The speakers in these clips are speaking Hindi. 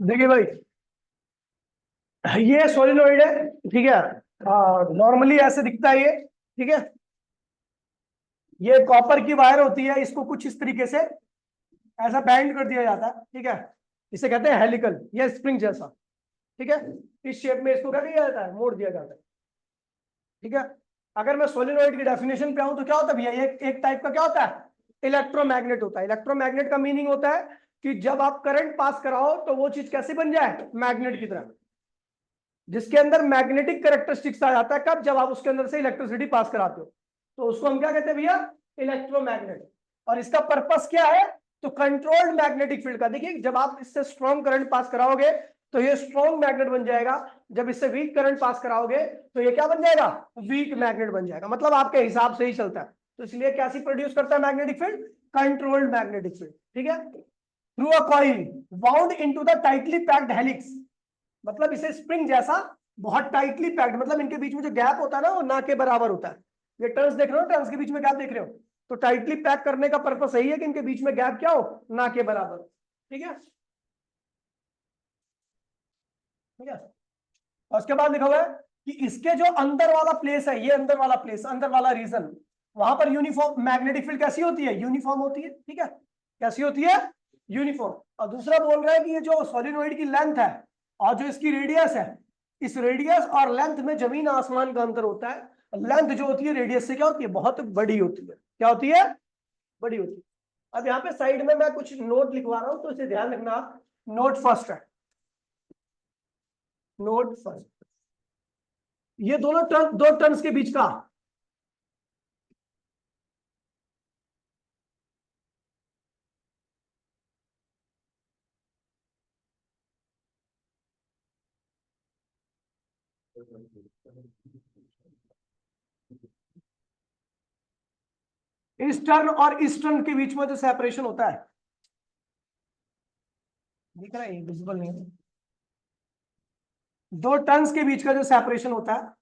देखिए भाई, ये सोलिनॉइड है। ठीक है, नॉर्मली ऐसे दिखता है ये। ठीक है, ये कॉपर की वायर होती है, इसको कुछ इस तरीके से ऐसा बैंड कर दिया जाता है। ठीक है, इसे कहते हैं हेलिकल या स्प्रिंग जैसा। ठीक है, इस शेप में इसको क्या किया जाता है, मोड़ दिया जाता है। ठीक है, अगर मैं सोलिनॉइड की डेफिनेशन पे आऊं तो क्या होता है भैया, ये एक टाइप का क्या होता है, इलेक्ट्रोमैग्नेट होता है। इलेक्ट्रोमैग्नेट का मीनिंग होता है कि जब आप करंट पास कराओ तो वो चीज कैसे बन जाए, मैग्नेट की तरह, जिसके अंदर मैग्नेटिक कैरेक्टरिस्टिक्स आ जाता है। कब, जब आप उसके अंदर से इलेक्ट्रिसिटी पास कराते हो, तो उसको हम क्या कहते हैं भैया, इलेक्ट्रोमैग्नेट। और इसका पर्पस क्या है, तो कंट्रोल्ड मैग्नेटिक फील्ड का। देखिए, जब आप इससे स्ट्रॉन्ग करंट पास कराओगे तो ये स्ट्रॉन्ग मैग्नेट बन जाएगा, जब इससे वीक करंट पास कराओगे तो ये क्या बन जाएगा, वीक मैग्नेट बन जाएगा। मतलब आपके हिसाब से ही चलता है। तो इसलिए कैसी प्रोड्यूस करता है magnetic field, controlled magnetic field. ठीक है, through a coil bound into the tightly packed helix. मतलब इसे स्प्रिंग जैसा बहुत टाइटली पैक्ड, मतलब इनके बीच में जो गैप होता है ना, वो ना के बराबर होता है। ये टर्न्स देख रहे हो, टर्न्स के बीच में गैप देख रहे हो, तो टाइटली पैक करने का पर्पस यही है कि इनके बीच में गैप क्या हो, ना के बराबर। ठीक है, ठीक है। और उसके बाद लिखा हुआ है कि इसके जो अंदर वाला प्लेस है, ये अंदर वाला प्लेस, अंदर वाला रीजन, वहां पर यूनिफॉर्म मैग्नेटिक फील्ड कैसी होती है, यूनिफॉर्म होती है। ठीक है, कैसी होती है, यूनिफॉर्म। और दूसरा बोल रहा है कि ये जो सोलिनॉइड की लेंथ है और जो इसकी रेडियस है, इस रेडियस और लेंथ में जमीन आसमान का अंतर होता है। लेंथ जो होती है रेडियस से क्या होती है, बहुत बड़ी होती है। क्या होती है, बड़ी होती है। अब यहाँ पे साइड में मैं कुछ नोट लिखवा रहा हूं, तो इसे ध्यान रखना आप। नोट फर्स्ट है, नोट फर्स्ट, ये दोनों टर्म, दो टर्म्स के बीच का ईस्टर्न और ईस्टर्न के बीच में जो सेपरेशन होता है, दिख रहा है, विजिबल नहीं है। दो टर्न्स के बीच का जो सेपरेशन होता है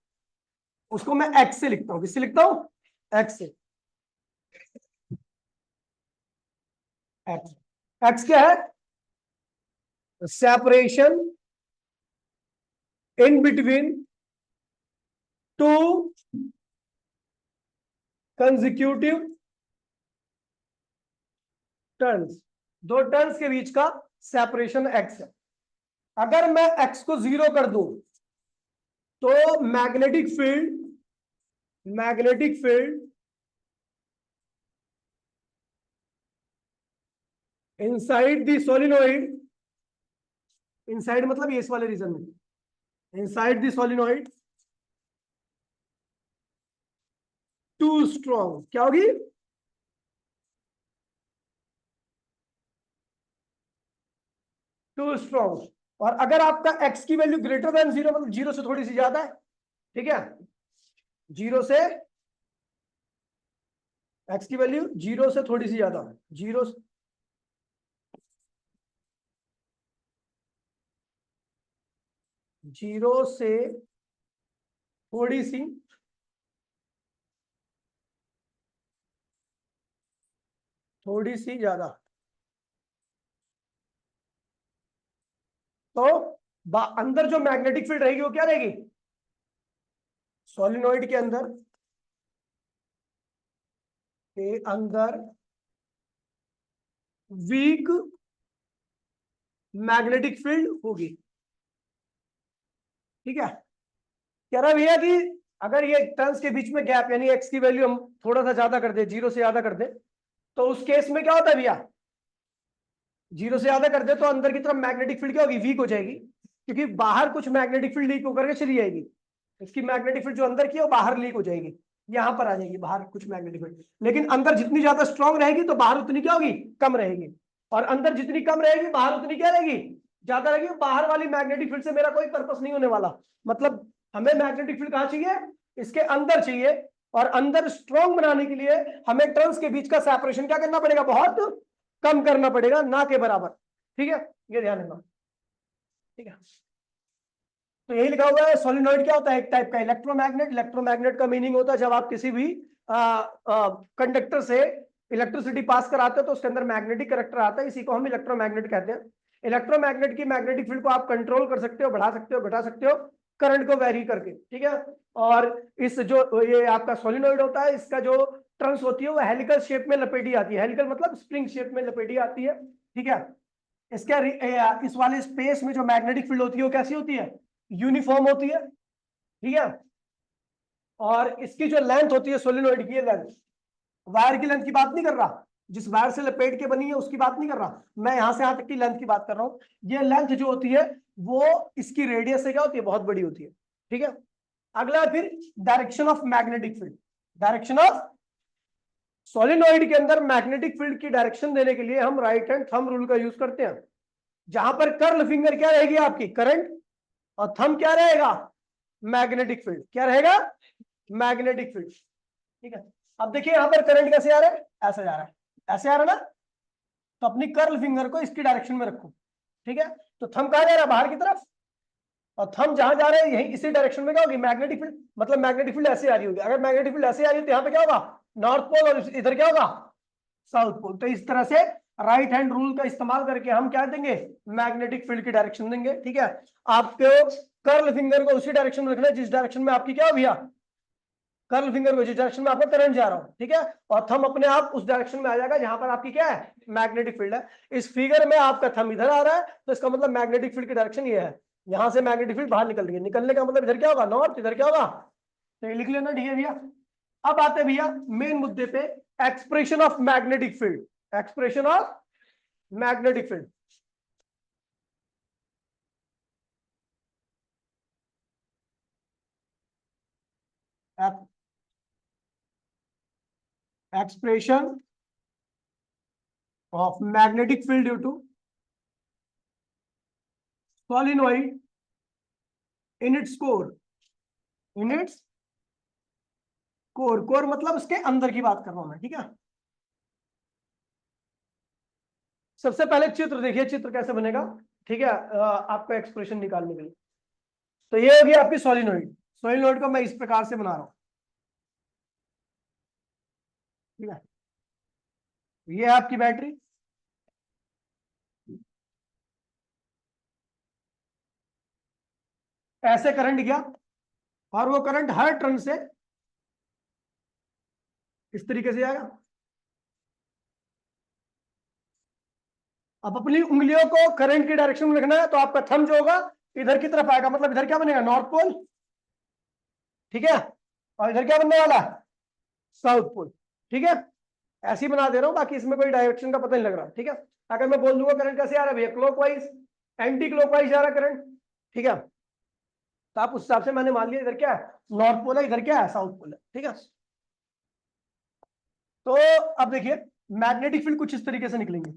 उसको मैं एक्स से लिखता हूं। किससे लिखता हूं, एक्स से। एक्स, एक्स क्या है, separation in between two consecutive turns. दो टर्न्स के बीच का सेपरेशन एक्स है। अगर मैं एक्स को 0 कर दूं तो magnetic field inside the solenoid, inside मतलब ये इस वाले रीजन में, inside the solenoid too strong, क्या होगी, टू स्ट्रॉन्ग। और अगर आपका एक्स की वैल्यू ग्रेटर देन 0, मतलब 0 से थोड़ी सी ज्यादा है, ठीक है, 0 से, एक्स की वैल्यू 0 से थोड़ी सी ज्यादा है, 0 से थोड़ी सी, थोड़ी सी ज्यादा, तो अंदर जो मैग्नेटिक फील्ड रहेगी वो क्या रहेगी, सोलिनॉइड के अंदर वीक मैग्नेटिक फील्ड होगी। ठीक है, कह रहा भैया कि अगर ये टर्न्स के बीच में गैप, यानी एक्स की वैल्यू हम थोड़ा सा ज्यादा कर दे, 0 से ज्यादा कर दे, तो उस केस में क्या होता है भैया, 0 से ज्यादा कर दे तो अंदर की तरफ मैग्नेटिक फील्ड क्या होगी, वीक हो जाएगी, क्योंकि बाहर कुछ मैग्नेटिक फील्ड लीक होकर के चली जाएगी। इसकी मैग्नेटिक फील्ड जो अंदर की है वो बाहर लीक हो जाएगी, यहां पर आ जाएगी बाहर कुछ मैग्नेटिक फील्ड। लेकिन अंदर जितनी ज्यादा स्ट्रांग रहेगी तो बाहर उतनी क्या होगी, कम रहेगी। और अंदर जितनी कम रहेगी बाहर उतनी क्या रहेगी, ज्यादा रहेगी। बाहर वाली मैग्नेटिक फील्ड से मेरा कोई पर्पस नहीं होने वाला। मतलब हमें मैग्नेटिक फील्ड कहां चाहिए, इसके अंदर चाहिए। और अंदर स्ट्रांग बनाने के लिए हमें टर्न्स के बीच का सेपरेशन क्या करना पड़ेगा, बहुत कम करना पड़ेगा, ना के बराबर। ठीक है, ये ध्यान रखना। ठीक है, तो यही लिखा हुआ है। सोलिनॉइड क्या होता है, एक टाइप का इलेक्ट्रोमैग्नेट। इलेक्ट्रोमैग्नेट का मीनिंग होता है जब आप किसी भी कंडक्टर से इलेक्ट्रिसिटी पास कराते हो तो उसके अंदर मैग्नेटिक करैक्टर आता है, इसी को हम इलेक्ट्रोमैग्नेट कहते हैं। इलेक्ट्रोमैग्नेट की मैग्नेटिक फील्ड को आप कंट्रोल कर सकते हो, बढ़ा सकते हो, घटा सकते हो करंट को वेरी करके, ठीक है। और इस जो ये आपका सोलिनॉइड होता है, इसका जो ट्रंस होती है वो हेलिकल शेप में लपेटी आती है, हेलिकल मतलब स्प्रिंग शेप में लपेटी आती है, ठीक है। इसके इस वाले स्पेस में जो मैग्नेटिक फील्ड होती है वो कैसी होती है, यूनिफॉर्म होती है, ठीक है। और इसकी जो लेंथ होती है सोलिनॉइड की, लेंथ, वायर की लेंथ की बात नहीं कर रहा, जिस वायर से लपेट के बनी है उसकी बात नहीं कर रहा, मैं यहां से यहां तक की लेंथ की बात कर रहा हूं। ये लेंथ जो होती है वो इसकी रेडियस से क्या होती है, बहुत बड़ी होती है, ठीक है। अगला फिर direction of magnetic field. Direction of solenoid के अंदर मैग्नेटिक फील्ड की डायरेक्शन देने के लिए हम राइट हैंड थंब रूल का यूज करते हैं, जहां पर कर्ल फिंगर क्या रहेगी आपकी, करंट, और थंब क्या रहेगा, मैग्नेटिक फील्ड, क्या रहेगा, मैग्नेटिक फील्ड, ठीक है। अब देखिए यहां पर करंट कैसे आ रहा है, ऐसे जा रहा है, ऐसे आ रहा है ना, तो अपनी कर्ल फिंगर को इसकी डायरेक्शन में रखो, ठीक है। तो थंब कहां जा रहा है, बाहर की तरफ, और थंब जहां जा रहे हैं यही इसी डायरेक्शन में क्या होगी, मैग्नेटिक फील्ड, मतलब मैग्नेटिक फील्ड ऐसे आ रही होगी। अगर मैग्नेटिक फील्ड ऐसे आ रही है तो यहाँ पे क्या होगा, नॉर्थ पोल, और इधर क्या होगा, साउथ पोल। तो इस तरह से राइट हैंड रूल का इस्तेमाल करके हम क्या देंगे, मैग्नेटिक फील्ड की डायरेक्शन देंगे, ठीक है। आपको कर्ल फिंगर को उसी डायरेक्शन में रखना है जिस डायरेक्शन में आपकी क्या हो भैया, कर्ल फिंगर को जिस डायरेक्शन में आपका करंट जा रहा हो, ठीक है। और थंब अपने आप उस डायरेक्शन में आ जाएगा जहां पर आपकी क्या है, मैग्नेटिक फील्ड है। इस फिगर में आपका थंब इधर आ रहा है तो इसका मतलब मैग्नेटिक फील्ड की डायरेक्शन ये है, यहां से मैग्नेटिक फील्ड बाहर निकल रही है, निकलने का मतलब इधर क्या होगा, नॉर्थ, इधर क्या होगा, तो ये लिख लेना, ठीक है भैया। अब आते हैं भैया मेन मुद्दे पे, expression of magnetic field, expression of magnetic field. Expression of magnetic field due to solenoid in its core, in its core, core मतलब उसके अंदर की बात कर रहा हूं मैं, ठीक है। सबसे पहले चित्र देखिए, चित्र कैसे बनेगा, ठीक है, आपको एक्सप्रेशन निकालने के लिए। तो ये होगी आपकी सोलिनॉइड, सोलिनॉइड को मैं इस प्रकार से बना रहा हूं, ठीक है। ये है आपकी बैटरी, ऐसे करंट गया, और वो करंट हर टर्न से इस तरीके से आएगा। अब अपनी उंगलियों को करंट की डायरेक्शन में रखना है, तो आपका थंब जो होगा इधर की तरफ आएगा, मतलब इधर क्या बनेगा, नॉर्थ पोल, ठीक है। और इधर क्या बनने वाला है, साउथ पोल, ठीक है। ऐसे ही बना दे रहा हूं, बाकी इसमें कोई डायरेक्शन का पता नहीं लग रहा, ठीक है। अगर मैं बोल दूंगा करंट कैसे आ रहा है भैया, क्लॉकवाइज, एंटी क्लॉकवाइज जा रहा है करंट, ठीक है। तो आप उस हिसाब से मैंने मान लिया इधर क्या है, नॉर्थ पोल है, इधर क्या है, साउथ पोल है, ठीक है। तो अब देखिए मैग्नेटिक फील्ड कुछ इस तरीके से निकलेंगे,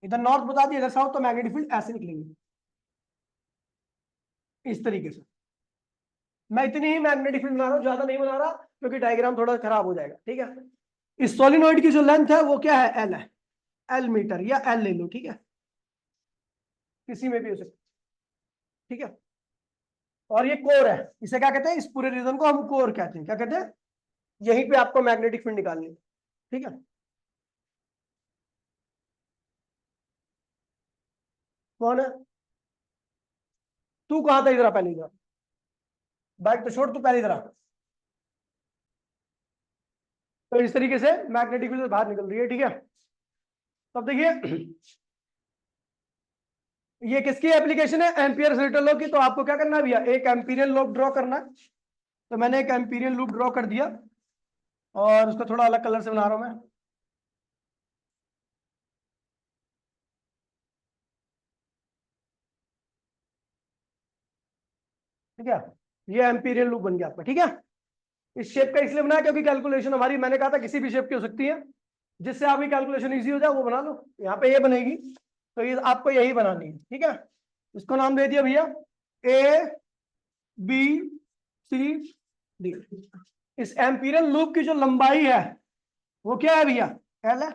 इधर नॉर्थ बता दिया, इधर साउथ, तो मैग्नेटिक फील्ड ऐसे निकलेंगे इस तरीके से। मैं इतनी ही मैग्नेटिक फील्ड बना रहा हूं, ज्यादा नहीं बना रहा क्योंकि डायग्राम थोड़ा खराब हो जाएगा, ठीक है। इस सोलिनॉइड की जो लेंथ है वो क्या है, एल है, एल मीटर, या एल ले लो, ठीक है, किसी में भी हो सकता, ठीक है। और ये कोर है, इसे क्या कहते हैं, इस पूरे रीजन को हम कोर कहते हैं, क्या कहते हैं, यहीं पे आपको मैग्नेटिक फील्ड निकालनी है, ठीक है। कौन है, तू कहां था, इधर आ, पहले इधर, बाइक तो छोड़, तू पहले इधर आ। तो इस तरीके से मैग्नेटिक फील्ड बाहर निकल रही है, ठीक है। तब देखिए ये किसकी एप्लीकेशन है, एम्पियर सेल्टर लॉ की। तो आपको क्या करना है भैया, एक एम्पीरियल लूप ड्रॉ करना है। तो मैंने एक एम्पीरियल लूप ड्रॉ कर दिया, और उसको थोड़ा अलग कलर से बना रहा हूं मैं, ठीक है। ये एम्पीरियल लूप बन गया आपका, ठीक है। इस शेप का इसलिए बनाया क्योंकि कैलकुलेशन हमारी, मैंने कहा था किसी भी शेप की हो सकती है, जिससे आपकी कैलकुलेशन इजी हो जाए वो बना लो। यहाँ पे ये बनेगी, तो ये आपको यही बनानी है, ठीक है। इसको नाम दे दिया भैया ए बी सी डी। इस एम्पीरियल लूप की जो लंबाई है वो क्या है भैया, एल है,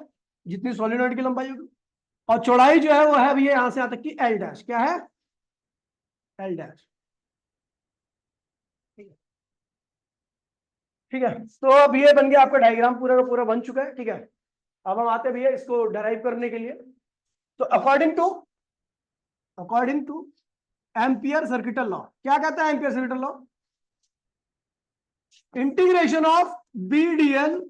जितनी सोलिनॉइड की लंबाई होगी। और चौड़ाई जो है वो है भैया यहां से यहां तक की एल डैश, क्या है, एल डैश, ठीक है। तो अब ये बन गया आपका डायग्राम, पूरा का पूरा बन चुका है, ठीक है। अब हम आते हैं भैया इसको डराइव करने के लिए। तो according to ampere circuital law, क्या कहता है ampere circuital law? Integration of B D L,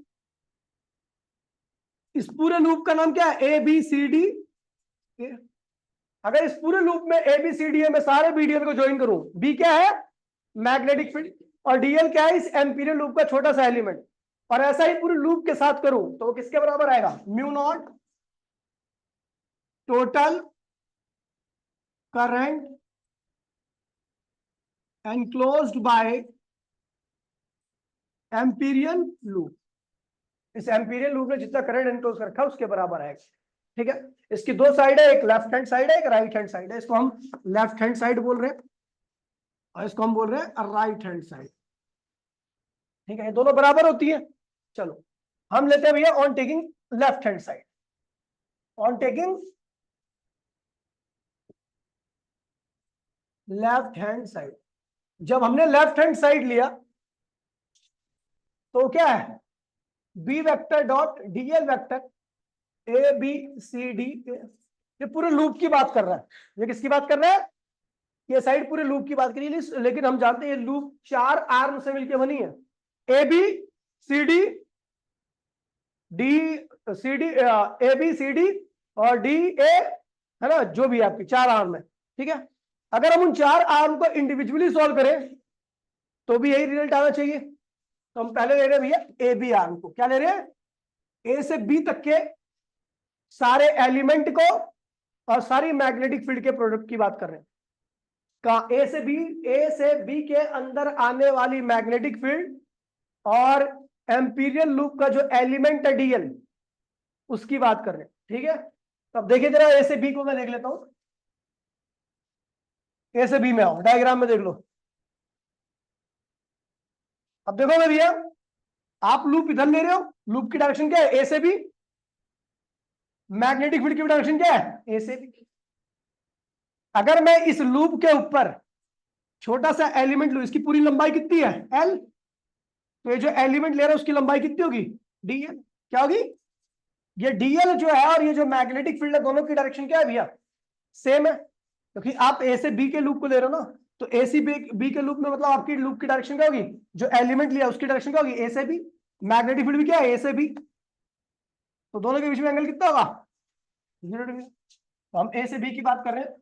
इस पूरे लूप का नाम क्या है? A B C D. अगर इस पूरे लूप में ए बी सी डी में सारे बीडीएल को ज्वाइन करूं, बी क्या है? मैग्नेटिक फील्ड, और डीएल क्या है? इस एम्पीरियल लूप का छोटा सा एलिमेंट, और ऐसा ही पूरे लूप के साथ करूं तो वो किसके बराबर आएगा? Mu naught total current enclosed bye Amperian loop. इस एम्पीरियल लूप में जितना करंट एनक्लोज कर रखा है उसके बराबर है। ठीक है, इसकी दो साइड है, एक लेफ्ट हैंड साइड है, एक राइट हैंड साइड है। इसको हम लेफ्ट हैंड साइड बोल रहे हैं और इसको हम बोल रहे हैं राइट हैंड साइड। ठीक है, ये दोनों बराबर होती है। चलो हम लेते हैं भैया on taking left hand side. On taking left hand side, जब हमने लेफ्ट हैंड साइड लिया तो क्या है? B vector dot DL vector A B C D. ये पूरे लूप की बात कर रहा है। ये किसकी बात कर रहा है? ये साइड पूरे लूप की बात करी, लेकिन हम जानते हैं ये लूप 4 आर्म से मिलकर बनी है। A B C D, D C D, A B C D और डी ए, है ना, जो भी आपकी 4 आर्म है। ठीक है, अगर हम उन 4 आर्म को इंडिविजुअली सॉल्व करें तो भी यही रिजल्ट आना चाहिए। तो हम पहले ले रहे हैं भैया ए बी आर्म को। क्या ले रहे हैं? ए से बी तक के सारे एलिमेंट को और सारी मैग्नेटिक फील्ड के प्रोडक्ट की बात कर रहे हैं। कहा? ए से बी के अंदर आने वाली मैग्नेटिक फील्ड और एम्पीरियल लूप का जो एलिमेंट है डीएल, उसकी बात कर रहे हैं। ठीक है, तो अब देखिए जरा ए से बी को मैं देख लेता हूं। ए से बी में आओ, डायग्राम में देख लो। अब देखो मैं भैया, आप लूप इधर ले रहे हो, लूप की डायरेक्शन क्या है? ए से बी। मैग्नेटिक फील्ड की डायरेक्शन क्या है? ए से बी। अगर मैं इस लूप के ऊपर छोटा सा एलिमेंट लू, इसकी पूरी लंबाई कितनी है? एल। तो ये जो एलिमेंट ले रहा है उसकी लंबाई कितनी होगी? डीएल। क्या होगी? ये डीएल जो है और ये जो मैग्नेटिक फील्ड है, दोनों की डायरेक्शन क्या है भैया? सेम है, क्योंकि आप ए से बी के लूप को ले रहे हो ना। तो ए से बी के लूप में मतलब आपकी लूप की डायरेक्शन क्या होगी? जो एलिमेंट लिया उसकी डायरेक्शन क्या होगी? ए से बी। मैग्नेटिक फील्ड भी क्या है? ए से बी। तो दोनों के बीच में एंगल कितना होगा? 0 डिग्री। तो हम ए से बी की बात कर रहे हैं।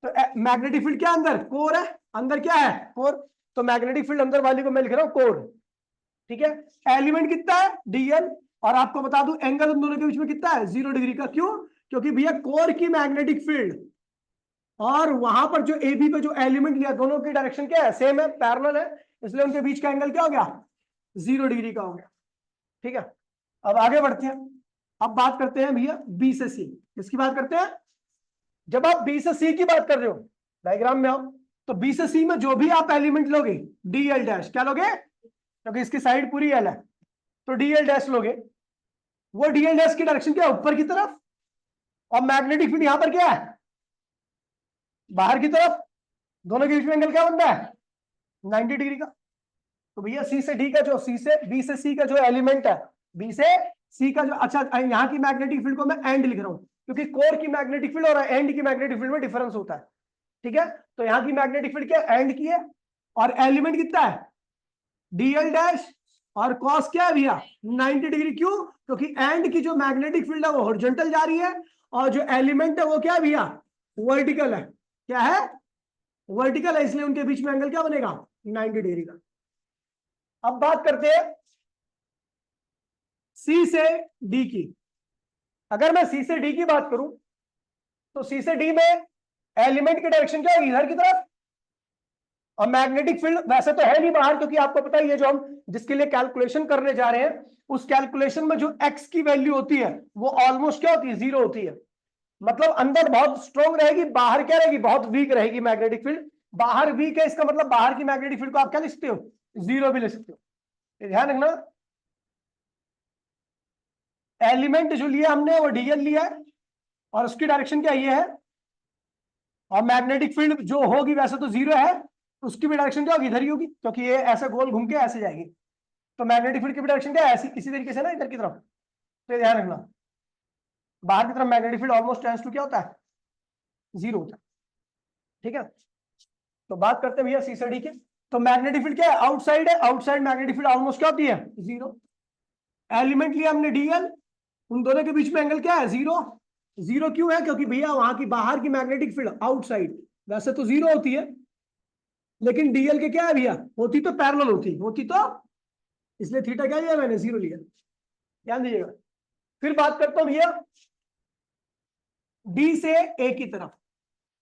तो मैग्नेटिक फील्ड क्या अंदर? कोर है। अंदर क्या है? कोर। तो मैग्नेटिक फील्ड अंदर वाली को मैं लिख रहा हूं कोर। ठीक है, एलिमेंट कितना है? डीएल। और आपको बता दूं एंगल उन दोनों के बीच में कितना है? 0 डिग्री का। क्यों? क्योंकि भैया कोर की मैग्नेटिक फील्ड और वहां पर जो ए बी पे जो एलिमेंट लिया, दोनों की डायरेक्शन क्या है? सेम है, पैरेलल है, इसलिए उनके बीच का एंगल क्या हो गया? 0 डिग्री का हो गया। ठीक है, अब आगे बढ़ते हैं। अब बात करते हैं भैया बी से सी। किसकी बात करते हैं? जब आप बी से सी की बात कर रहे हो, डायग्राम में आओ, तो बी से सी में जो भी आप एलिमेंट लोगे, डी एल डैश, क्या लोगे? क्योंकि इसकी साइड पूरी एल है, तो डी एल डैश लोगे। वो डी एल डैश की डायरेक्शन क्या है? ऊपर की तरफ। और मैग्नेटिक फील्ड यहां पर क्या है? बाहर की तरफ। दोनों के बीच में एंगल क्या बनता है? 90 डिग्री का। तो भैया सी से डी का जो, बी से सी का जो एलिमेंट है, बी से सी का जो, अच्छा यहाँ की मैग्नेटिक फील्ड को मैं एंड लिख रहा हूं, क्योंकि कोर की मैग्नेटिक फील्ड और एंड की मैग्नेटिक फील्ड में डिफरेंस होता है। ठीक है, तो यहाँ की मैग्नेटिक फील्ड क्या? एंड की है। और एलिमेंट कितना है? DL dash. और कॉस क्या है भैया? 90 डिग्री। क्यों? क्योंकि एंड की जो मैग्नेटिक फील्ड है वो हॉरिजॉन्टल जा रही है, और जो एलिमेंट है वो क्या है भैया? वर्टिकल है। क्या है? वर्टिकल है, इसलिए उनके बीच में एंगल क्या बनेगा? 90 डिग्री का। अब बात करते हैं सी से डी की। अगर मैं सी से डी की बात करूं तो सी से डी में एलिमेंट की डायरेक्शन क्या होगी? इधर की तरफ। और मैग्नेटिक फील्ड वैसे तो है नहीं बाहर, क्योंकि आपको पता ही है जो हम जिसके लिए कैलकुलेशन करने जा रहे हैं, उस कैलकुलेशन में जो एक्स की वैल्यू होती है वो ऑलमोस्ट क्या होती है? 0 होती है। मतलब अंदर बहुत स्ट्रॉन्ग रहेगी, बाहर क्या रहेगी? बहुत वीक रहेगी मैग्नेटिक फील्ड। बाहर वीक है, इसका मतलब बाहर की मैग्नेटिक फील्ड को आप क्या लिख सकते हो? 0 भी लिख सकते हो। ध्यान रखना, एलिमेंट जो लिया हमने वो डीएल लिया है, और उसकी डायरेक्शन क्या ये है। और मैग्नेटिक फील्ड जो होगी वैसे तो 0 है, उसकी भी डायरेक्शन क्या होगी? इधर ही होगी, क्योंकि ये ऐसे गोल घूम के ऐसे जाएगी। तो मैग्नेटिक फील्ड की भी डायरेक्शन क्या है? ऐसी इसी तरीके से ना, इधर की तरफ। तो ध्यान रखना। बाहर की तरफ magnetic field almost tends to क्या होता है, जीरो होता है। ठीक है, तो बात करते हैं भैया सी से डी के। तो मैग्नेटिक फील्ड क्या है, आउटसाइड है, आउटसाइड मैग्नेटिक फील्ड ऑलमोस्ट क्या होती है, जीरो। एलिमेंट लिया हमने डीएल, उन दोनों के बीच में एंगल क्या है, जीरो। जीरो क्यों है, क्योंकि भैया वहां की बाहर की मैग्नेटिक फील्ड आउटसाइड वैसे तो जीरो होती है, लेकिन डीएल के क्या है भैया, होती तो पैरेलल होती तो, इसलिए थीटा क्या लिया मैंने, जीरो लिया। ध्यान दीजिएगा। फिर बात करता हूं भैया डी से ए की तरफ।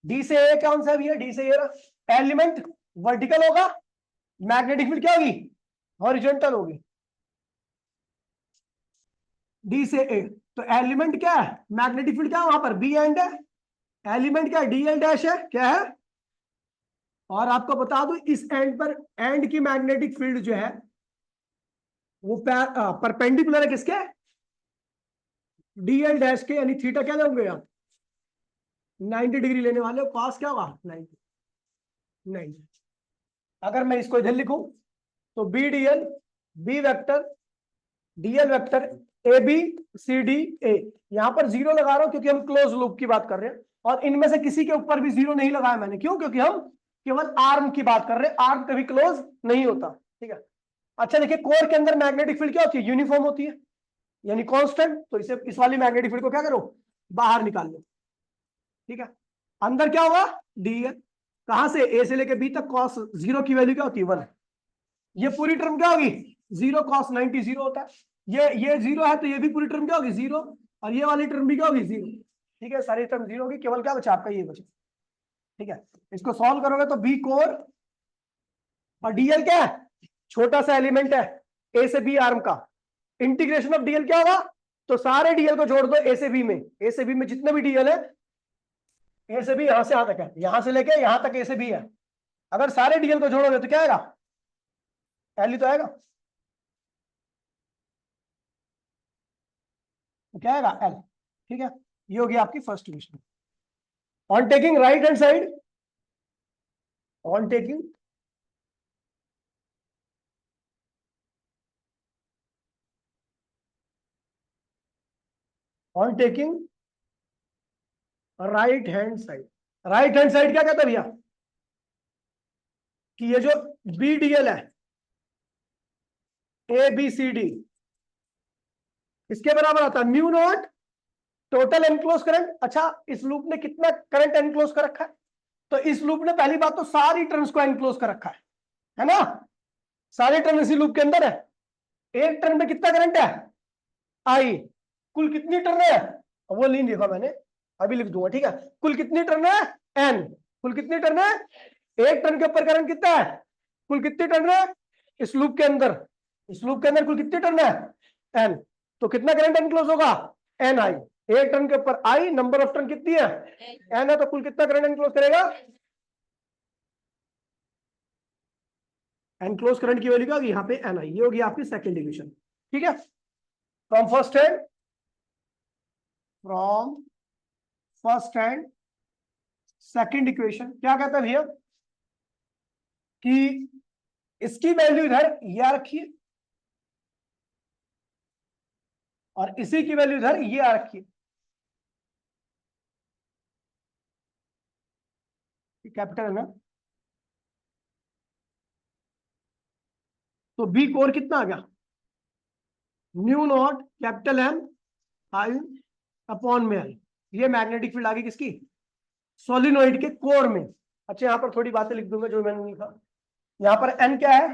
डी से ए कौन सा है भैया, डी से ए एलिमेंट वर्टिकल होगा, मैग्नेटिक फील्ड क्या होगी, हॉरिजॉन्टल होगी। डी से ए, तो एलिमेंट क्या है, मैग्नेटिक फील्ड क्या है वहां पर, बी एंड है, एलिमेंट क्या है, डीएल डैश है, क्या है। और आपको बता दूं इस एंड पर, एंड की मैग्नेटिक फील्ड जो है वो परपेंडिकुलर है किसके, डीएल डैश के, यानी थीटा क्या लेंगे आप, 90 डिग्री लेने वाले हो, पास क्या होगा 90। अगर मैं इसको इधर लिखूं तो B DL, B vector, DL vector, A B C D A. यहां पर जीरो लगा रहा हूं क्योंकि हम क्लोज लूप की बात कर रहे हैं, और इनमें से किसी के ऊपर भी जीरो नहीं लगाया मैंने, क्यों, क्योंकि हम केवल आर्म की बात कर रहे हैं, आर्म कभी क्लोज नहीं होता। ठीक है, अच्छा देखिए, कोर के अंदर मैग्नेटिक फील्ड क्या होती है, यूनिफॉर्म होती है, यानी कांस्टेंट। तो इसे, इस वाली मैग्नेटिक फील्ड को क्या करो, बाहर निकाल लो। ठीक है, अंदर क्या होगा, डीएल, कहां से, ए से लेके बी तक, कॉस जीरो की वैल्यू क्या होती है, 1। ये पूरी टर्म क्या होगी, जीरो, कॉस 90 जीरो होता है। ये जीरो है तो ये भी पूरी टर्म क्या होगी, जीरो, और ये वाली टर्म भी क्या होगी, जीरो। ठीक है, सारी टर्म जीरो होगी, केवल क्या बचा आपका, ये बचा। ठीक है, इसको सॉल्व करोगे तो बी कोर, और डीएल क्या है, छोटा सा एलिमेंट है ए से बी आर्म का, इंटीग्रेशन ऑफ डीएल क्या होगा, तो सारे डीएल को जोड़ दो ए से बी में, ए से बी में जितने भी डीएल है, ए से बी यहां से यहां तक है, यहां से लेके यहां तक ए से बी है, अगर सारे डीएल को जोड़ोगे तो क्या आएगा, एल ही तो आएगा, तो क्या आएगा, एल। ठीक है, ये होगी आपकी first equation. On taking right hand side, on taking on taking right hand side, right hand side क्या कहता है भैया, कि ये जो बी डीएल है, ए बी सी डी, इसके बराबर आता है mu not total enclose current. अच्छा, इस लूप ने कितना करंट एनक्लोज कर रखा है, तो इस लूप ने पहली बात तो सारी टर्न्स को एनक्लोज कर रखा है ना, सारे टर्न इसी लूप के अंदर है। एक टर्न में कितना करंट है, आई, कुल कितनी टर्न है, वो नहीं लिखा मैंने, अभी लिख दूंगा। ठीक है, कुल कितनी टर्न है, एन, कुल कितनी टर्न है, एक टर्न के ऊपर करंट कितना है, कुल कितनी टर्न है, इस लूप के अंदर, इस लूप के अंदर कुल कितनी टर्न है, एन, तो कितना करंट एनक्लोज होगा, एन आई। एक टर्न के ऊपर आई, नंबर ऑफ टर्न कितनी है, एन है, तो कुल कितना करंट एनक्लोज करेगा, एनक्लोज करंट की वैल्यू क्या होगी यहाँ पे, एन आई। ये होगी आपकी सेकंड इक्वेशन। ठीक है, from first hand, from first hand second equation क्या कहता है भैया, कि इसकी वैल्यू इधर ये आ रखी है, और इसी की वैल्यू इधर ये आ रखी है, कैपिटल है ना। तो बी कोर कितना आ गया, mu naught capital M I upon में एल। ये मैग्नेटिक फील्ड आ गई किसकी, सोलिनोइड के कोर में। अच्छा, यहां पर थोड़ी बातें लिख दूंगा जो मैंने लिखा, यहां पर एन क्या है,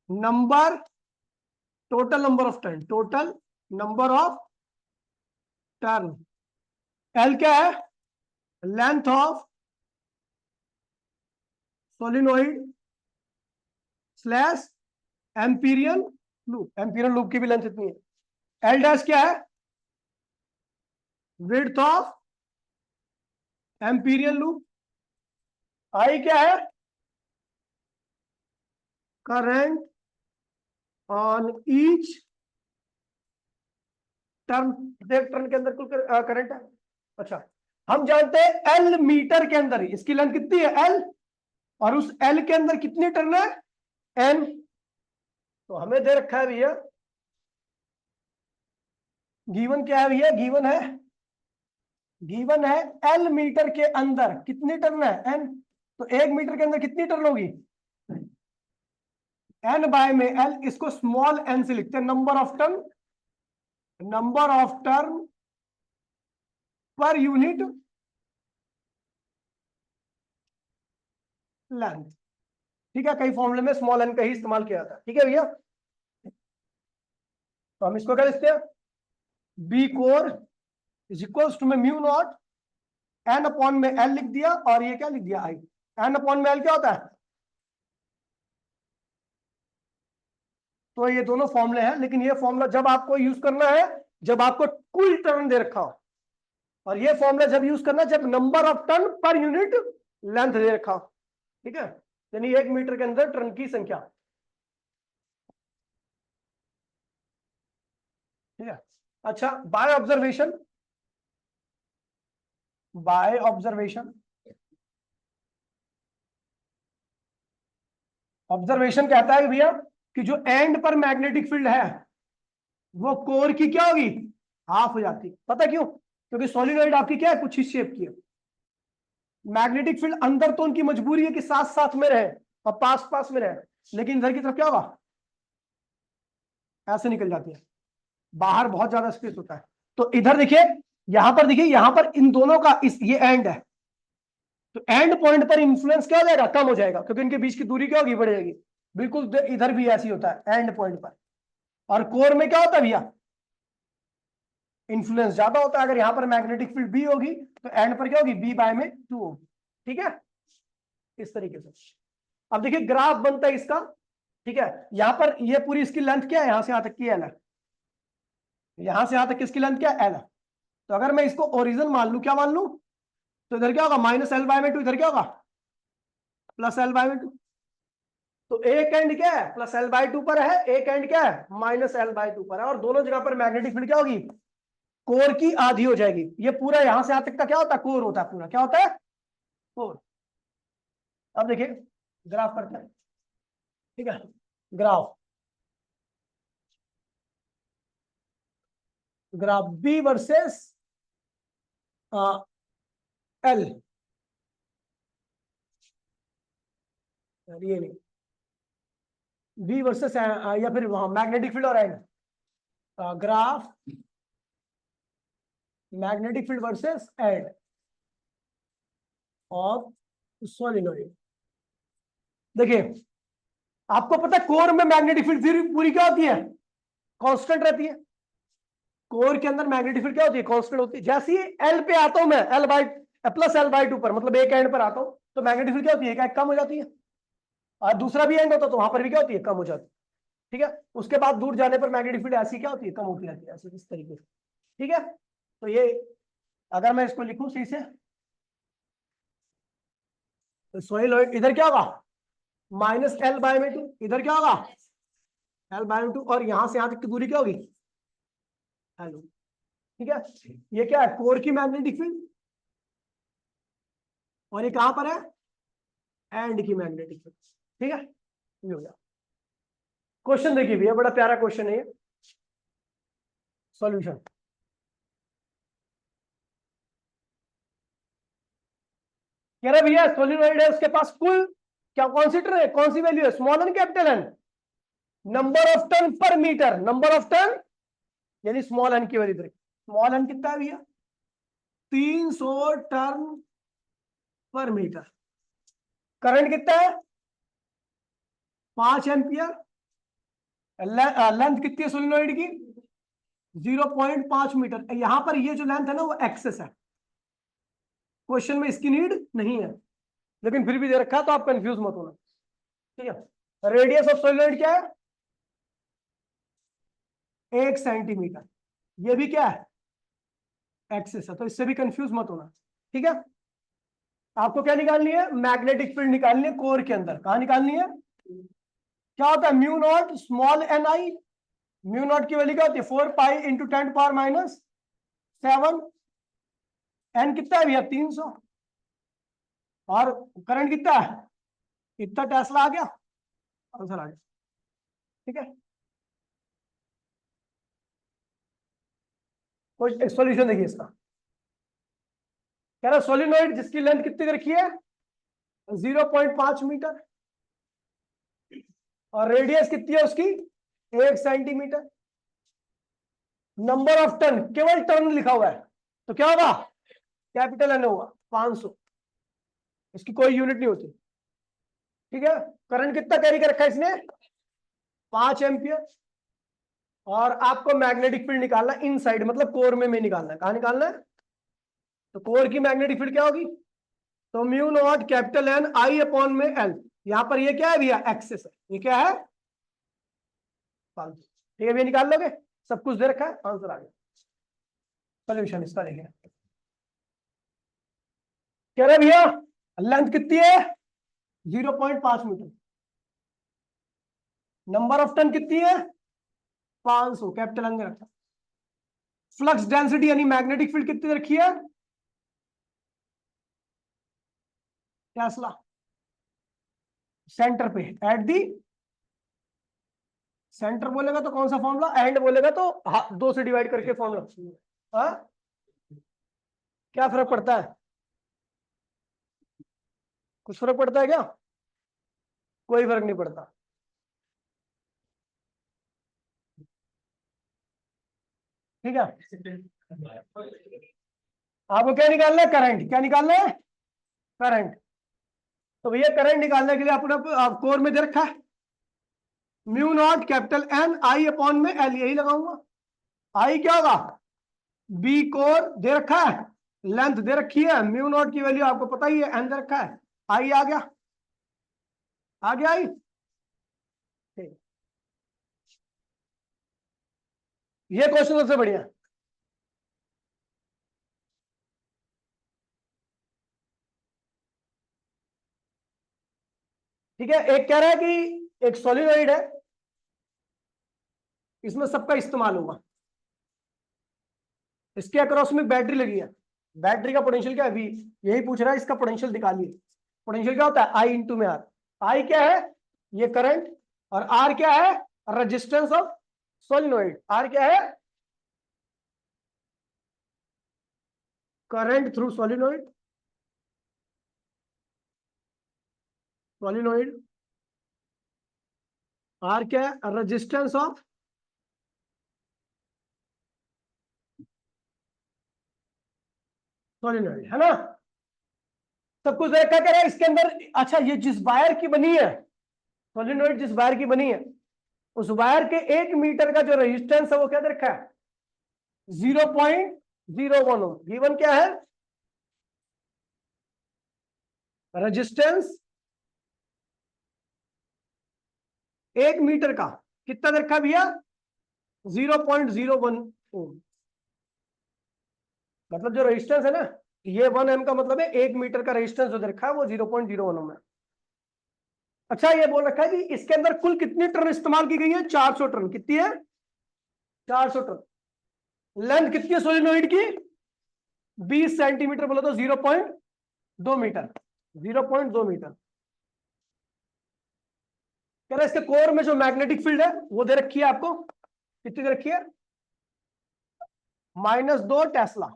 number, total number of turn, total number of turn. L क्या है, length of solenoid slash Amperian loop, Amperian loop की भी लेंथ इतनी है। एल डैश क्या है, विड्थ ऑफ एम्पीरियन लूप। आई क्या है, करंट ऑन ईच टर्न, प्रत्येक टर्न के अंदर कुल करंट है। अच्छा, हम जानते हैं एल मीटर के अंदर इसकी लेंथ कितनी है, एल, और उस एल के अंदर कितनी टर्न है, एन। तो हमें दे रखा है भैया, गिवन क्या है भैया, गिवन है एल मीटर के अंदर कितनी टर्न है, एन। तो 1 मीटर के अंदर कितनी टर्न होगी, एन बाय में एल, इसको स्मॉल एन से लिखते हैं, number of turn per unit length. ठीक है, कई फॉर्मूले में स्मॉल एन का ही इस्तेमाल किया जाता है। ठीक है भैया, तो हम इसको क्या लिखते हैं, B core is equals to में म्यू नॉट एन अपॉन में एल लिख दिया, और ये क्या लिख दिया, आई। एन अपॉन में एल क्या होता है, तो ये दोनों फॉर्मूले हैं, लेकिन ये फॉर्मूला जब आपको यूज करना है जब आपको कुल टर्न दे रखा हो, और ये फॉर्मूला जब यूज करना जब number of turn per unit length दे रखा हो। ठीक है, यानी 1 मीटर के अंदर टर्न की संख्या। ठीक है, अच्छा, बाय ऑब्जर्वेशन ऑब्जर्वेशन कहता है भैया कि जो एंड पर मैग्नेटिक फील्ड है वो कोर की क्या होगी, हाफ हो जाती है। पता क्यों, क्योंकि सोलिनॉइड आपकी क्या है, कुछ ही शेप की है। मैग्नेटिक फील्ड अंदर तो उनकी मजबूरी है कि साथ साथ में रहे और पास पास में रहे, लेकिन इधर की तरफ क्या होगा, ऐसे निकल जाती है, बाहर बहुत ज्यादा स्पेस होता है। तो इधर देखिए, यहां पर देखिए, यहां पर इन दोनों का ये एंड है, तो एंड पॉइंट पर इंफ्लुएंस क्या हो जाएगा, कम हो जाएगा, क्योंकि इनके बीच की दूरी क्या होगी, बढ़ जाएगी। बिल्कुल इधर भी ऐसी होता है एंड पॉइंट पर। और कोर में क्या होता है भैया, इन्फ्लुएंस ज्यादा होता है। अगर यहां पर मैग्नेटिक फील्ड बी होगी तो एंड पर क्या होगी, बी बाय में 2 होगी। ठीक है, इस तरीके से। अब देखिए ग्राफ बनता है इसका। ठीक है, यहां पर ये पूरी इसकी लेंथ क्या है, यहां से यहां तक की एल है, यहां से यहां तक किसकी लेंथ क्या है, एल है। तो अगर मैं इसको ओरिजिन मान लू, क्या मान लू, तो इधर क्या होगा, माइनस एल बाय में 2, इधर क्या होगा, प्लस एल बाय में 2। तो एक एंड क्या है, प्लस एल बाय 2 पर है, एक एंड क्या है, माइनस एल बाय 2 पर है, और दोनों जगह पर मैग्नेटिक फील्ड क्या होगी, कोर की आधी हो जाएगी। ये पूरा यहां से यहां तक का क्या होता है, कोर होता है, पूरा क्या होता है, कोर। अब देखिए ग्राफ करते हैं। ठीक है, graph graph B versus L, ये नहीं, बी वर्सेस या फिर वहां मैग्नेटिक फील्ड और end, graph magnetic field versus end of solenoid. देखिए, आपको पता है कोर में मैग्नेटिक फील्ड पूरी क्या होती है, कांस्टेंट रहती है। कोर के अंदर मैग्नेटिक फील्ड क्या होती है, कांस्टेंट होती है। जैसे ही एल पे आता हूं मैं, L by plus L by 2 पर, मतलब एक एंड पर आता हूं, तो मैग्नेटिक फील्ड क्या होती है, कम हो जाती है, और दूसरा भी एंड होता तो वहां पर भी क्या होती है, कम हो जाती है। ठीक है, उसके बाद दूर जाने पर मैग्नेटिक फील्ड ऐसी क्या होती है, कम होती जाती है, ऐसे इस तरीके से। ठीक है, तो ये अगर मैं इसको लिखूं सही से, तो सोलिनॉइड इधर क्या होगा, माइनस एल बाय में 2, इधर क्या होगा, एल बाय में 2, और यहां से यहां तक की दूरी क्या होगी, एल। ठीक है, ये क्या है, कोर की मैग्नेटिक फील्ड, और ये कहां पर है, एंड की मैग्नेटिक फील्ड। ठीक है, ये हो गया। क्वेश्चन देखिए भैया, बड़ा प्यारा क्वेश्चन है ये। सॉल्यूशन, कह रहे भैया सोलिनॉइड है, उसके पास कुल क्या, कौन सी टर्न है, कौन सी वैल्यू है, small n capital N, number of turn पर मीटर, नंबर ऑफ टर्न यानी स्मॉल एन की वैल्यू। स्मॉल एन कितना है भैया, 300 टर्न पर मीटर। करंट कितना है, 5 एम्पियर। लेंथ कितनी है सोलिनॉइड की, 0.5 मीटर। यहां पर ये जो लेंथ है ना वो एक्सेस है, क्वेश्चन में इसकी नीड नहीं है, लेकिन फिर भी दे रखा है तो आप कंफ्यूज मत होना। ठीक है, रेडियस ऑफ सोलिनॉइड क्या है, 1 सेंटीमीटर, ये भी क्या है, एक्सेस है, तो इससे भी कंफ्यूज मत होना। ठीक है, आपको क्या निकालनी है, मैग्नेटिक फील्ड निकालनी है कोर के अंदर। कहां निकालनी है, क्या होता है, mu not small N I, mu naught की वैल्यू क्या होती है, 4 पाई इंटू 10⁻⁷। एन कितना है भैया, 300, और करंट कितना है, इतना टेस्ला आ गया, आंसर आ गया। ठीक है, कोई सॉल्यूशन देखिए इसका। कह रहा सोलिनॉइड जिसकी लेंथ कितनी दे रखी है 0.5 मीटर और रेडियस कितनी है उसकी 1 सेंटीमीटर। नंबर ऑफ टर्न, केवल टर्न लिखा हुआ है तो क्या होगा कैपिटल एन होगा 500, इसकी कोई यूनिट नहीं होती। ठीक है, करंट कितना कैरी कर रखा है इसने 5 एम्पियर। और आपको मैग्नेटिक फील्ड निकालना इनसाइड, मतलब कोर में निकालना है। कहां निकालना है, तो कोर की मैग्नेटिक फील्ड क्या होगी, तो mu naught capital N I upon में एल। यहां पर ये क्या है भैया एक्सेस है, ये क्या है 500। ठीक है भैया, निकाल लोगे, सब कुछ दे रखा है, आंसर आ गया। सोल्यूशन इसका देखिए, कह रहे भैया लेंथ कितनी है 0.5 मीटर, नंबर ऑफ टन कितनी है 500, कैपिटल एन रखा। फ्लक्स डेंसिटी यानी मैग्नेटिक फील्ड कितनी रखी है टेस्ला, सेंटर पे एट दी सेंटर बोलेगा तो कौन सा फॉर्मूला, एंड बोलेगा तो 2 से डिवाइड करके फॉर्मूला। क्या फर्क पड़ता है, कुछ फर्क पड़ता है क्या, कोई फर्क नहीं पड़ता। ठीक है, आपको क्या निकालना है करंट, क्या निकालना है करंट। तो भैया करंट निकालने के लिए अपने कोर में दे रखा है mu naught capital N I upon में एल, यही लगाऊंगा। आई क्या होगा बी कोर दे रखा है, लेंथ दे रखी है, म्यू नॉट की वैल्यू आपको पता ही है एन दे रखा है, आई आ गया, आ गया आई। ठीक, ये क्वेश्चन सबसे बढ़िया। ठीक है, एक कह रहा है कि एक सॉलिनॉइड है, इसमें सबका इस्तेमाल होगा, इसके अक्रॉस में बैटरी लगी है, बैटरी का पोटेंशियल क्या है वी, यही पूछ रहा है, इसका पोटेंशियल निकालिए। पोटेंशियल क्या होता है आई इंटू में आर, आई क्या है ये करंट और आर क्या है रेजिस्टेंस ऑफ सोलिनॉइड, आर क्या है current through solenoid, solenoid, R क्या है रेजिस्टेंस ऑफ सोलिनॉइड, है ना। सब कुछ देखा क्या है इसके अंदर। अच्छा, ये जिस वायर की बनी है सोलिनॉइड, जिस वायर की बनी है उस वायर के 1 मीटर का जो रेजिस्टेंस है वो क्या दे रखा है 0.01 ओम। गिवन क्या है रेजिस्टेंस 1 मीटर का कितना दे रखा है भैया 0.01 ओम। मतलब जो रेजिस्टेंस है ना, ये 1 एम का मतलब है 1 मीटर का रेजिस्टेंस जो दे रखा है वो 0.01 ओम है। अच्छा, ये बोल रखा है कि इसके अंदर कुल कितनी टर्न इस्तेमाल की गई है 400 टर्न, कितनी है 400 टर्न। लेंथ कितनी है सोलिनॉइड की 20 सेंटीमीटर, बोलो तो 0.2 मीटर, 0.2 मीटर। कह रहा है इसके कोर में जो मैग्नेटिक फील्ड है वो दे रखी है आपको, कितनी दे रखी है -2 टेस्ला,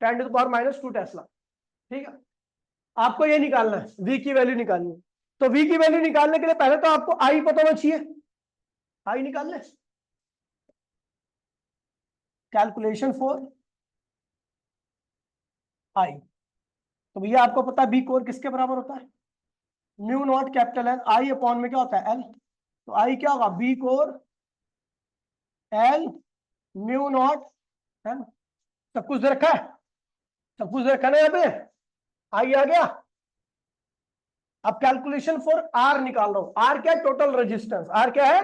10⁻⁻2 टेस्ला। ठीक है, आपको ये निकालना है v की वैल्यू निकालनी है। तो v की वैल्यू निकालने के लिए पहले तो आपको i पता होना चाहिए, i निकालना है। कैलकुलेशन फॉर i, तो भैया आपको पता है बी कोर किसके बराबर होता है mu naught capital N I upon में क्या होता है एल, तो आई क्या होगा B core L mu naught, है ना। सब कुछ दे रखा है, सब कुछ दे रखा है ना यहाँ पे, आई आ गया। अब कैलकुलेशन फॉर आर निकाल रहा हूं, आर क्या है टोटल रेजिस्टेंस, आर क्या है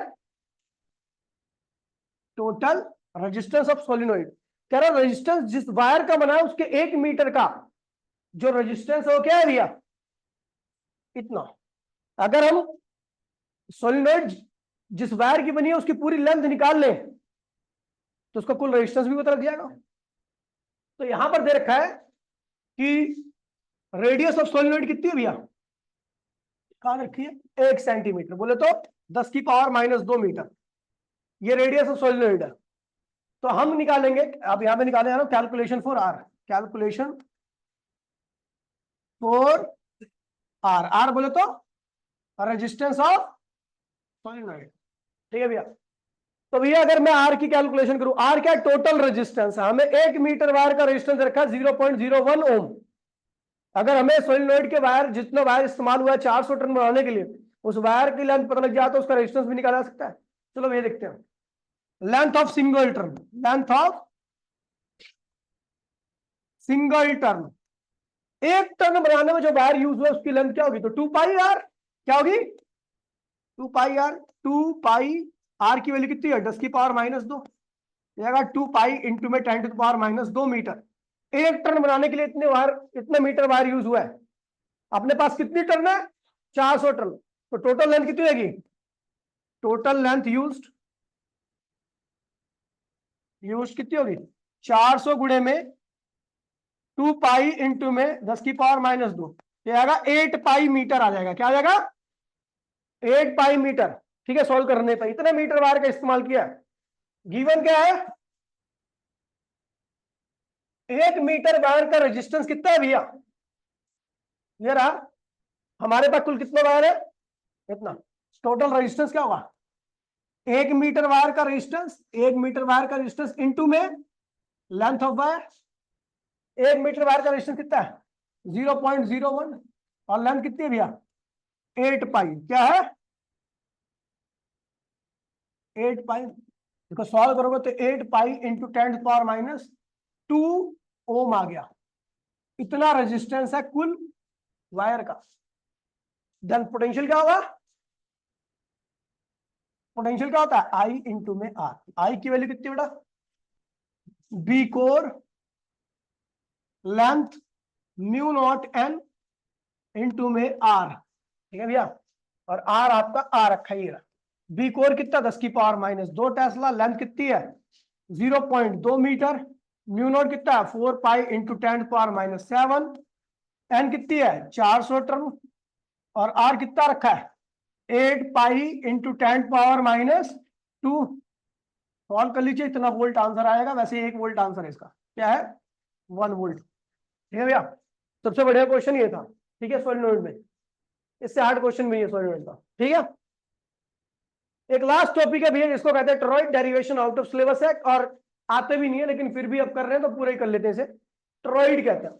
टोटल रेजिस्टेंस ऑफ सोलिनॉइड। कह रहा रेजिस्टेंस जिस वायर का बना है उसके 1 मीटर का जो रेजिस्टेंस है वो क्या है भैया इतना। अगर हम सोलिनॉइड जिस वायर की बनी है उसकी पूरी लेंथ निकाल लें तो उसका कुल रेजिस्टेंस भी पता लग जाएगा। तो यहां पर दे रखा है कि रेडियस ऑफ सोलिनॉइड कितनी है भैया, कहां रखी है 1 सेंटीमीटर, बोले तो 10⁻⁻2 मीटर, ये रेडियस ऑफ सोलिनॉइड है। तो हम निकालेंगे, अब यहां पे निकाले calculation for R, calculation for R, R बोले तो रेजिस्टेंस ऑफ सोलिनॉइड, ठीक है भैया। तो भैया अगर मैं आर की कैलकुलेशन करूं, आर क्या टोटल रेजिस्टेंस है, हमें 1 मीटर वायर का रेजिस्टेंस रखा 0.01 ओम। अगर हमें सोलिनॉइड के वायर, जितना वायर इस्तेमाल हुआ है 400 टन बनाने के लिए, उस वायर की लेंथ पता लग जाए तो उसका रेजिस्टेंस भी निकाला जा सकता है। चलो भैया देखते हैं, length of single turn, length of single turn, एक टर्न बनाने में जो वायर यूज हुआ उसकी लेंथ क्या होगी, तो 2 पाई आर, क्या होगी 2 पाई आर, 2 पाई आर की वैल्यू कितनी है 10 की पावर -2, 2 पाई इंटू में 10 टू द पावर -2 मीटर। एक टर्न बनाने के लिए इतने वायर, इतने मीटर वायर यूज हुआ है। अपने पास कितनी टर्न है 400 टर्न, तो टोटल लेंथ कितनी होगी, टोटल लेंथ यूज कितनी होगी 400 गुणे में 2 पाई इंटू में 10 की पावर -2, ये आएगा 8 पाई मीटर आ जाएगा। क्या आ जाएगा 8 पाई मीटर। ठीक है, सॉल्व करने पर इतने मीटर वायर का इस्तेमाल किया है। गिवन क्या है, 1 मीटर वायर का रेजिस्टेंस कितना है भैया, ये रहा। हमारे पास कुल कितना वायर है, इतना। टोटल रेजिस्टेंस क्या होगा, 1 मीटर वायर का रेजिस्टेंस, 1 मीटर वायर का रेजिस्टेंस इंटू में length of wire. 1 metre wire का रेजिस्टेंस कितना है 0.01, और लेंथ कितनी है भैया 8 पाई। क्या है 8 पाई, देखो सॉल्व करोगे तो 8 पाई इंटू 10 पावर -2 ओम आ गया। इतना रेजिस्टेंस है कुल वायर का। देन पोटेंशियल क्या होगा, पोटेंशियल क्या होता है आई इंटू में आर। आई की वैल्यू कितनी बेटा, B core length mu naught n into में आर, ठीक है भैया। और आर आपका आ रखा ही, बी कोर कितना 10 की पावर -2 टेस्ला, लेंथ कितनी है 0.2 मीटर, म्यू नॉट कितना है 4 पाई इंटू 10 पावर -7, एन कितनी है 400 टर्न, और आर कितना रखा है 8 पाई इंटू 10 पावर -2। सॉल्व कर लीजिए, इतना वोल्ट आंसर आएगा। वैसे 1 वोल्ट आंसर है इसका, क्या है 1 वोल्ट। ठीक है भैया, सबसे बढ़िया क्वेश्चन ये था। ठीक है, सोलिनॉइड में इससे हार्ड क्वेश्चन भी है सोलिनॉइड का। ठीक है, एक लास्ट टॉपिक है भैया जिसको कहते हैं toroid, derivation out of syllabus है और आते भी नहीं है, लेकिन फिर भी अब कर रहे हैं तो पूरे ही कर लेते हैं इसे। टोरॉइड कहते हैं,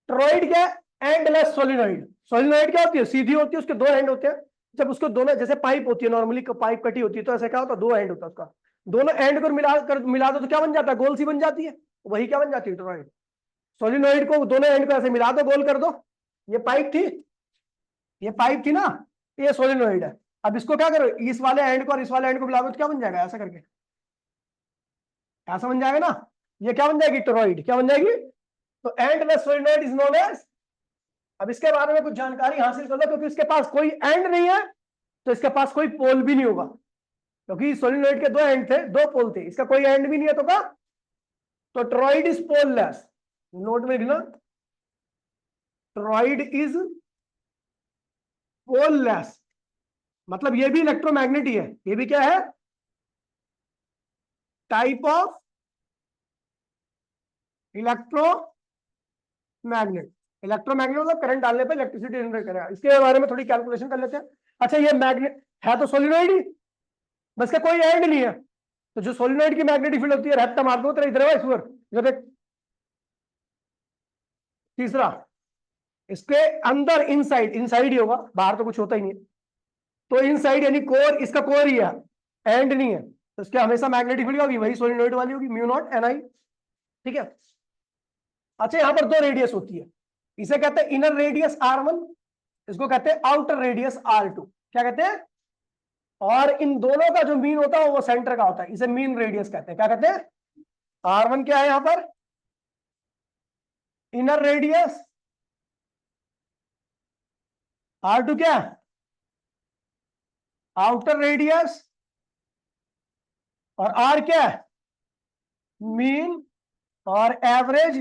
टोरॉइड क्या है एंडलेस सोलिनॉइड। सोलिनॉइड क्या होती है, सीधी होती है, उसके 2 एंड होते हैं। जब उसको दोनों, जैसे पाइप होती है नॉर्मली, पाइप कटी होती है, तो ऐसे क्या होता है 2 एंड होता है उसका, दोनों एंड को मिला दो तो क्या बन जाता है, गोल सी बन जाती है। वही क्या बन जाती है टोरॉइड। सोलिनॉइड को दोनों एंड को ऐसे मिला दो, गोल कर दो। ये पाइप थी, ये पाइप थी ना, ये सोलिनॉइड है। अब इसको क्या करो, इस वाले एंड को और इस वाले एंड को मिला दो तो क्या बन जाएगा, ऐसा करके ऐसा बन जाएगा ना। ये क्या बन जाएगी टोरॉइड, क्या बन जाएगी। तो endless solenoid is known as. अब इसके बारे में कुछ जानकारी हासिल कर लो, क्योंकि इसके पास कोई एंड नहीं है तो इसके पास कोई पोल भी नहीं होगा, क्योंकि सोलिनॉइड के 2 एंड थे, 2 पोल थे, इसका कोई एंड भी नहीं है तो क्या, तो टोरॉइड इज पोललेस। नोट में लिखना, टोरॉइड इज पोललेस, मतलब ये भी इलेक्ट्रोमैग्नेट ही है। ये भी क्या है, टाइप ऑफ इलेक्ट्रोमैग्नेट। इलेक्ट्रोमैग्नेट मतलब करंट डालने पे इलेक्ट्रिसिटी जनरेट करेगा। इसके बारे में थोड़ी कैलकुलेशन कर लेते हैं। अच्छा, ये मैग्नेट है तो सोलिनॉइड ही, बस का कोई एंड नहीं है। तो जो सोलिनॉइड की मैग्नेटिक फील्ड होती है, रहता मार दो तेरा इधर है इधर, इधर देख। तीसरा, इसके अंदर इनसाइड, इनसाइड ही होगा, बाहर तो कुछ होता ही नहीं है। तो इनसाइड यानी कोर, इसका कोर ही है, एंड नहीं है, तो इसके हमेशा मैग्नेटिक फील्ड होगी, वही सोलिनॉइड वाली होगी, म्यू नॉट एन आई। ठीक है। अच्छा, यहां पर 2 रेडियस होती है, इसे कहते हैं इनर रेडियस R1, इसको कहते हैं आउटर रेडियस R2। क्या कहते हैं, और इन दोनों का जो मीन होता है वो सेंटर का होता है, इसे मीन रेडियस कहते हैं। क्या कहते हैं, R1 क्या है यहां पर इनर रेडियस, R2 क्या है आउटर रेडियस, और R क्या है मीन और एवरेज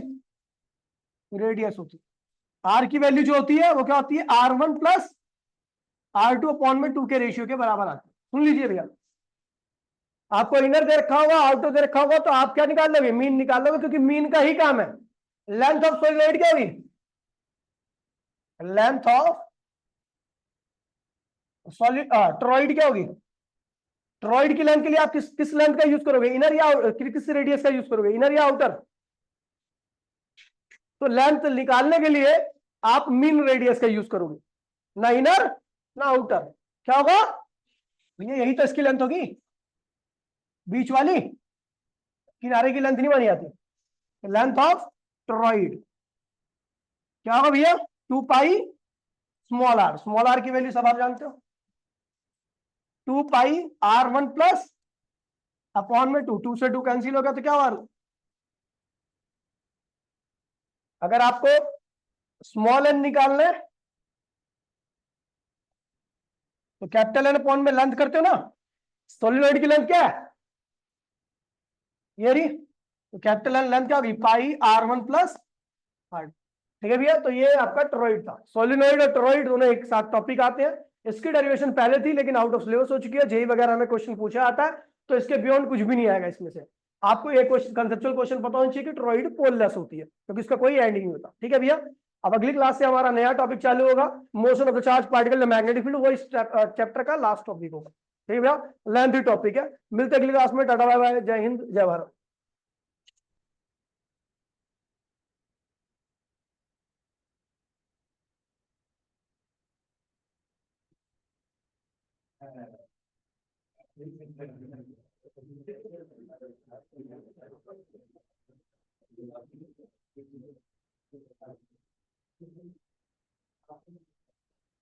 रेडियस होती है। R की वैल्यू जो होती है वो क्या होती है R1 प्लस R2 अपॉन में 2 के रेशियो के बराबर आती है। सुन लीजिए भैया, आपको इनर दे रखा होगा, आउटर दे रखा होगा, तो आप क्या निकाल लोगे? मीन निकाल लोगे, क्योंकि मीन का ही काम है। लेंथ ऑफ सोलिनॉइड क्या होगी? लेंथ ऑफ सॉलिड टोरॉइड क्या होगी? टोरॉइड की लेंथ के लिए आप किस किस लेंथ का यूज करोगे? इनर या किस रेडियस का यूज करोगे? इनर या आउटर? तो लेंथ निकालने के लिए आप मीन रेडियस का यूज करोगे, ना इनर ना आउटर। क्या होगा भैया? यही तो इसकी लेंथ होगी, बीच वाली, किनारे की लेंथ नहीं मानी जाती। लेंथ ऑफ टोरॉइड क्या होगा भैया? 2 पाई स्मॉल आर की वैल्यू सब आप जानते हो, 2 पाई r1 प्लस अपॉन में 2 से 2 कैंसिल हो गया, तो क्या हुआ? अगर आपको स्मॉल एन निकालना है तो कैपिटल एन अपॉन में लेंथ करते हो ना। सोलिनॉइड की लेंथ क्या है? ये रही, तो कैपिटल एन लेंथ क्या होगी? पाई r1 प्लस r। ठीक है भैया, तो ये आपका टोरॉइड था। सोलिनॉइड और टोरॉइड दोनों एक साथ टॉपिक आते हैं। इसकी डेरिवेशन पहले थी लेकिन आउट ऑफ सिलेबस हो चुकी है, जेई वगैरह में क्वेश्चन पूछा आता है, तो इसके बियॉन्ड कुछ भी नहीं आएगा इसमें से। आपको एक क्वेश्चन कंसेप्चुअल क्वेश्चन पता होना चाहिए कि टोरॉइड पोललेस होती है, क्योंकि इसका कोई एंडिंग नहीं होता। ठीक है भैया, अब अगली क्लास से हमारा नया टॉपिक चालू होगा, motion of the charge particle magnetic field. वो इस चैप्टर का लास्ट टॉपिक होगा। ठीक है भैया, लेंथी टॉपिक है। मिलते अगली क्लास में। टाटा बाय बाय, जय हिंद जय भारत।